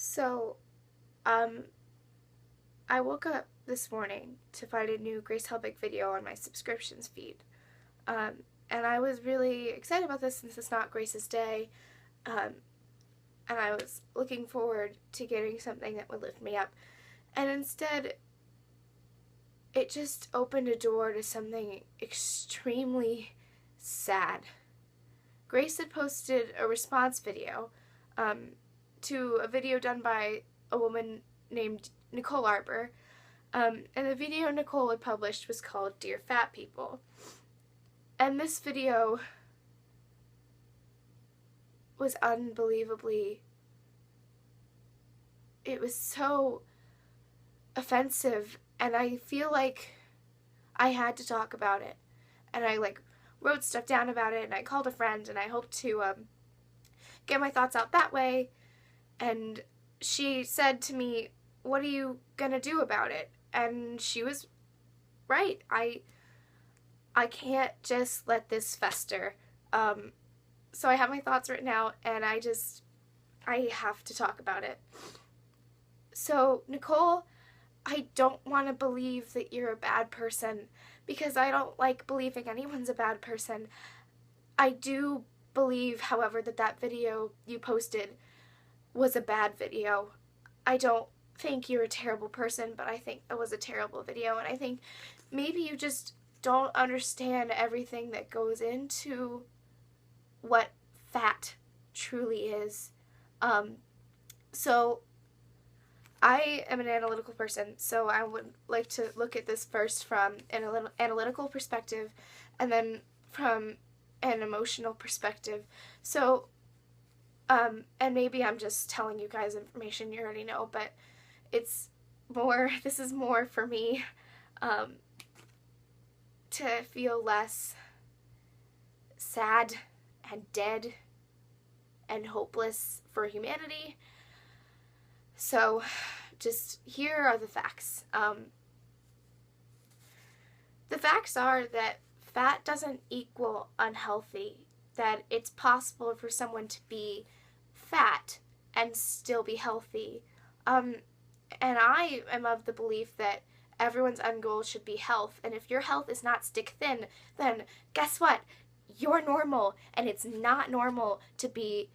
So, I woke up this morning to find a new Grace Helbig video on my subscriptions feed. And I was really excited about this since it's not Grace's day. And I was looking forward to getting something that would lift me up. And instead, it just opened a door to something extremely sad. Grace had posted a response video to a video done by a woman named Nicole. And the video Nicole had published was called Dear Fat People. And this video was unbelievably, it was so offensive, and I feel like I had to talk about it. And I wrote stuff down about it, and I called a friend, and I hoped to get my thoughts out that way. And she said to me, "What are you gonna do about it?" And she was right. I can't just let this fester. So I have my thoughts written out, and I have to talk about it. So, Nicole, I don't want to believe that you're a bad person, because I don't like believing anyone's a bad person. I do believe, however, that video you posted was a bad video. I don't think you're a terrible person, but I think it was a terrible video, and I think maybe you just don't understand everything that goes into what fat truly is. So I am an analytical person, so I would like to look at this first from an analytical perspective and then from an emotional perspective. So, and maybe I'm just telling you guys information you already know, but this is more for me, to feel less sad and dead and hopeless for humanity. So, just here are the facts. The facts are that fat doesn't equal unhealthy, that it's possible for someone to be fat and still be healthy. And I am of the belief that everyone's end goal should be health, and if your health is not stick thin, then guess what? You're normal, and it's not normal to be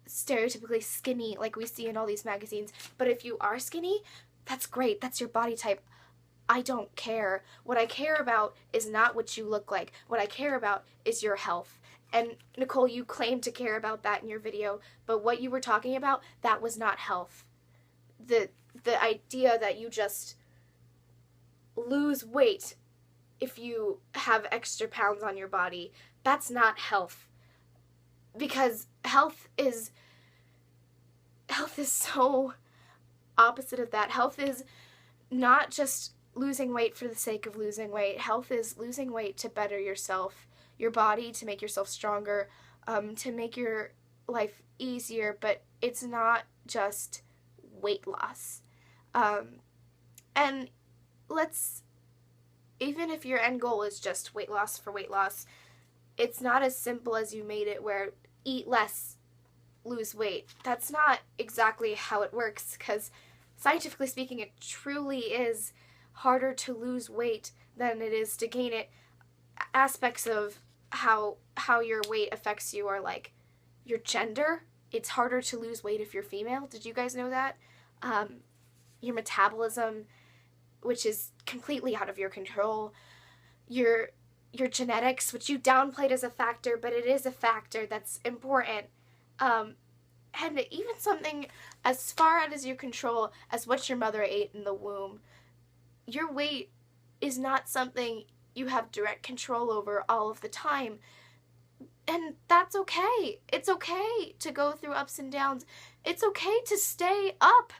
stereotypically skinny like we see in all these magazines. But if you are skinny, that's great. That's your body type. I don't care. What I care about is not what you look like. What I care about is your health. And Nicole, you claimed to care about that in your video, but what you were talking about, that was not health. The idea that you just lose weight if you have extra pounds on your body, that's not health. Because health is so opposite of that. Health is not just losing weight for the sake of losing weight. Health is losing weight to better yourself, your body, to make yourself stronger, to make your life easier, but it's not just weight loss. And even if your end goal is just weight loss for weight loss, it's not as simple as you made it, where eat less, lose weight. That's not exactly how it works, because scientifically speaking, it truly is harder to lose weight than it is to gain it. Aspects of how your weight affects you are like your gender. It's harder to lose weight if you're female. Did you guys know that? Your metabolism, which is completely out of your control. Your genetics, which you downplayed as a factor, but it is a factor that's important. And even something as far out as your control as what your mother ate in the womb. Your weight is not something you have direct control over all of the time. And that's okay. It's okay to go through ups and downs. It's okay to stay up.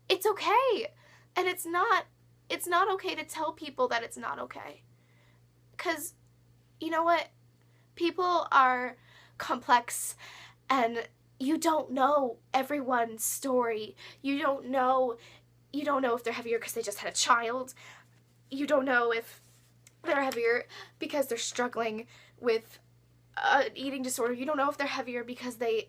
It's okay. And it's not okay to tell people that it's not okay. Because, you know what? People are complex, and you don't know everyone's story. You don't know if they're heavier because they just had a child. You don't know if they're heavier because they're struggling with an eating disorder. You don't know if they're heavier because they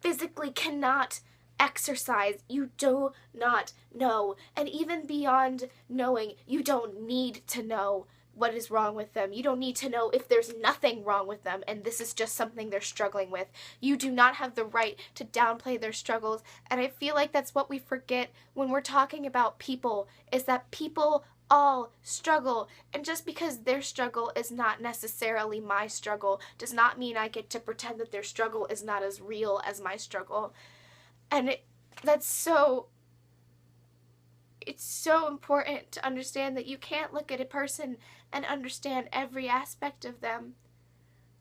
physically cannot exercise, you do not know. And even beyond knowing, you don't need to know what is wrong with them. You don't need to know if there's nothing wrong with them and this is just something they're struggling with. You do not have the right to downplay their struggles. And I feel like that's what we forget when we're talking about people, is that people all struggle. And just because their struggle is not necessarily my struggle does not mean I get to pretend that their struggle is not as real as my struggle. And it's so important to understand that you can't look at a person and understand every aspect of them.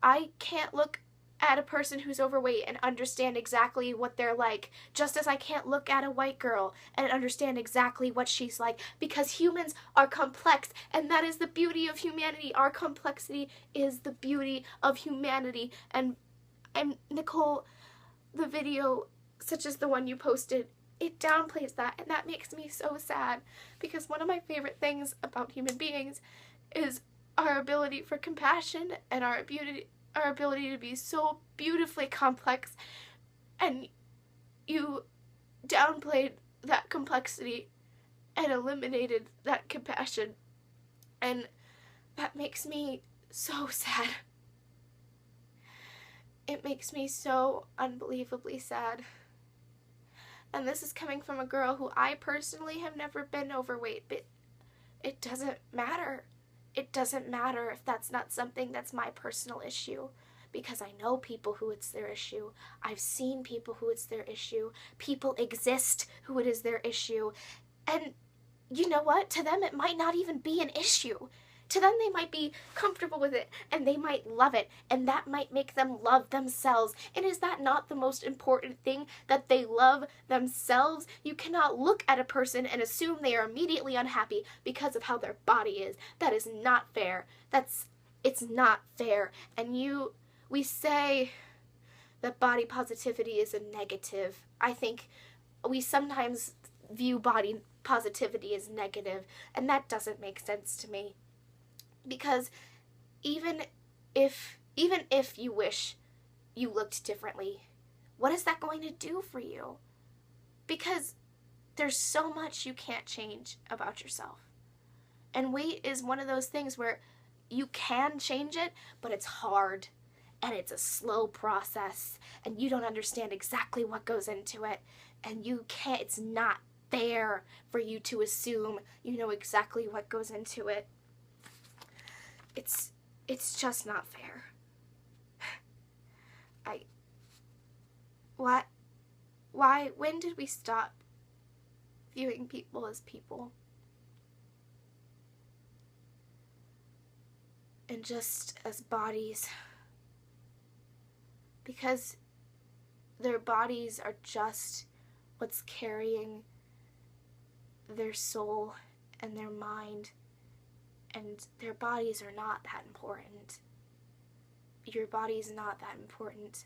I can't look at a person who's overweight and understand exactly what they're like, just as I can't look at a white girl and understand exactly what she's like, because humans are complex, and that is the beauty of humanity. Our complexity is the beauty of humanity. And Nicole, the video such as the one you posted, it downplays that, and that makes me so sad, because one of my favorite things about human beings is our ability for compassion and our ability to be so beautifully complex, and you downplayed that complexity and eliminated that compassion, and that makes me so sad. It makes me so unbelievably sad. And this is coming from a girl who I personally have never been overweight, but it doesn't matter. It doesn't matter if that's not something that's my personal issue, because I know people who it's their issue. I've seen people who it's their issue. People exist who it is their issue. And you know what? To them, it might not even be an issue. To them, they might be comfortable with it, and they might love it, and that might make them love themselves. And is that not the most important thing, that they love themselves? You cannot look at a person and assume they are immediately unhappy because of how their body is. That is not fair. It's not fair. And we say that body positivity is a negative. I think we sometimes view body positivity as negative, and that doesn't make sense to me. Because even if you wish you looked differently, what is that going to do for you? Because there's so much you can't change about yourself. And weight is one of those things where you can change it, but it's hard, and it's a slow process, and you don't understand exactly what goes into it, and it's not fair for you to assume you know exactly what goes into it. It's just not fair. When did we stop viewing people as people? And just as bodies? Because their bodies are just what's carrying their soul and their mind. And their bodies are not that important. Your body's not that important.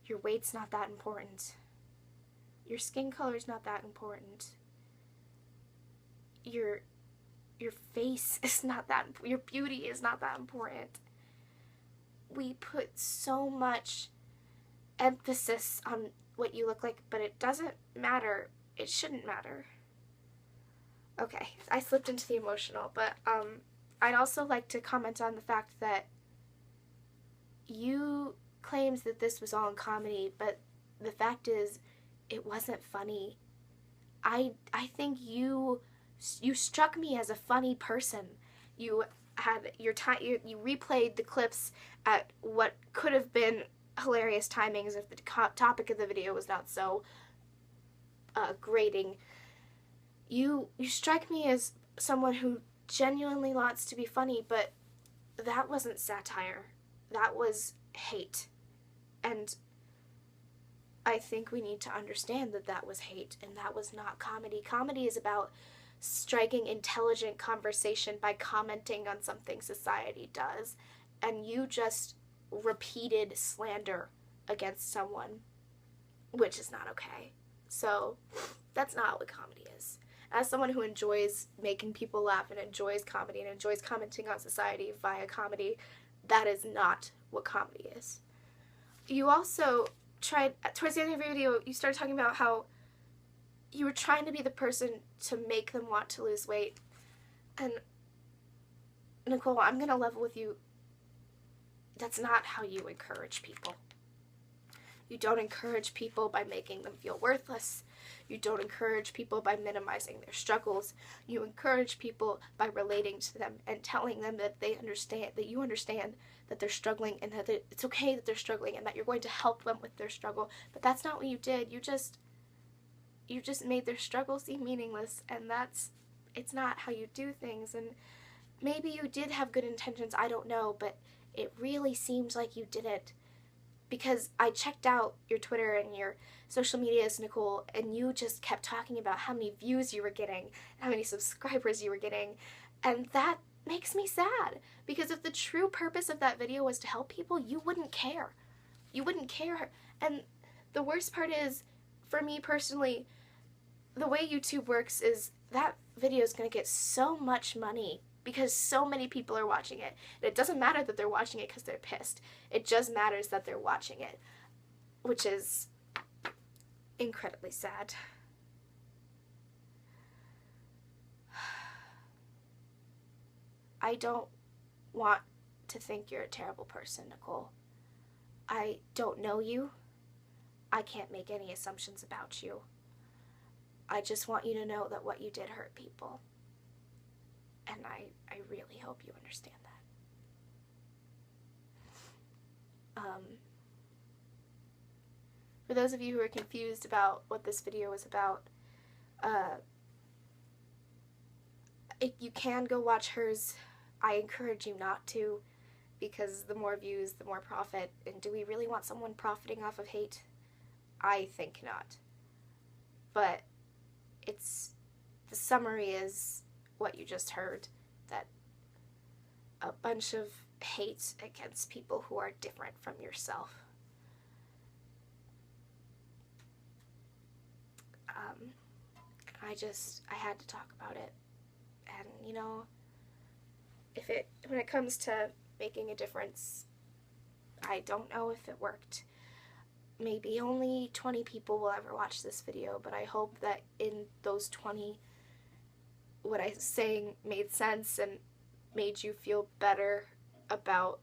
Your weight's not that important. Your skin color's not that important. Your face is not that, your beauty is not that important. We put so much emphasis on what you look like, but it doesn't matter. It shouldn't matter. Okay, I slipped into the emotional, but I'd also like to comment on the fact that you claimed that this was all in comedy, but the fact is, it wasn't funny. I think you struck me as a funny person. You had you replayed the clips at what could have been hilarious timings if the topic of the video was not so grating. You strike me as someone who genuinely wants to be funny, but that wasn't satire. That was hate. And I think we need to understand that that was hate, and that was not comedy. Comedy is about striking intelligent conversation by commenting on something society does. And you just repeated slander against someone, which is not okay. So that's not what comedy is. As someone who enjoys making people laugh and enjoys comedy and enjoys commenting on society via comedy, that is not what comedy is. You also tried, towards the end of your video, you started talking about how you were trying to be the person to make them want to lose weight. And Nicole, I'm going to level with you. That's not how you encourage people. You don't encourage people by making them feel worthless. You don't encourage people by minimizing their struggles. You encourage people by relating to them and telling them that they understand, that you understand that they're struggling and that it's okay that they're struggling and that you're going to help them with their struggle. But that's not what you did. You just made their struggle seem meaningless, and it's not how you do things. And maybe you did have good intentions, I don't know, but it really seems like you didn't. Because I checked out your Twitter and your social medias, Nicole, and you just kept talking about how many views you were getting, how many subscribers you were getting, and that makes me sad. Because if the true purpose of that video was to help people, you wouldn't care. You wouldn't care. And the worst part is, for me personally, the way YouTube works is that video is going to get so much money because so many people are watching it. And it doesn't matter that they're watching it because they're pissed. It just matters that they're watching it, which is incredibly sad. I don't want to think you're a terrible person, Nicole. I don't know you. I can't make any assumptions about you. I just want you to know that what you did hurt people. And I really hope you understand that. For those of you who are confused about what this video is about, if you can go watch hers, I encourage you not to, because the more views, the more profit. And do we really want someone profiting off of hate? I think not. But the summary is what you just heard, that a bunch of hate against people who are different from yourself. I had to talk about it. And, you know, when it comes to making a difference, I don't know if it worked. Maybe only 20 people will ever watch this video, but I hope that in those 20, what I was saying made sense and made you feel better about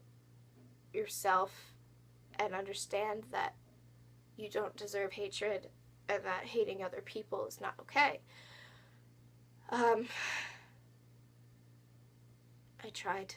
yourself and understand that you don't deserve hatred and that hating other people is not okay. I tried.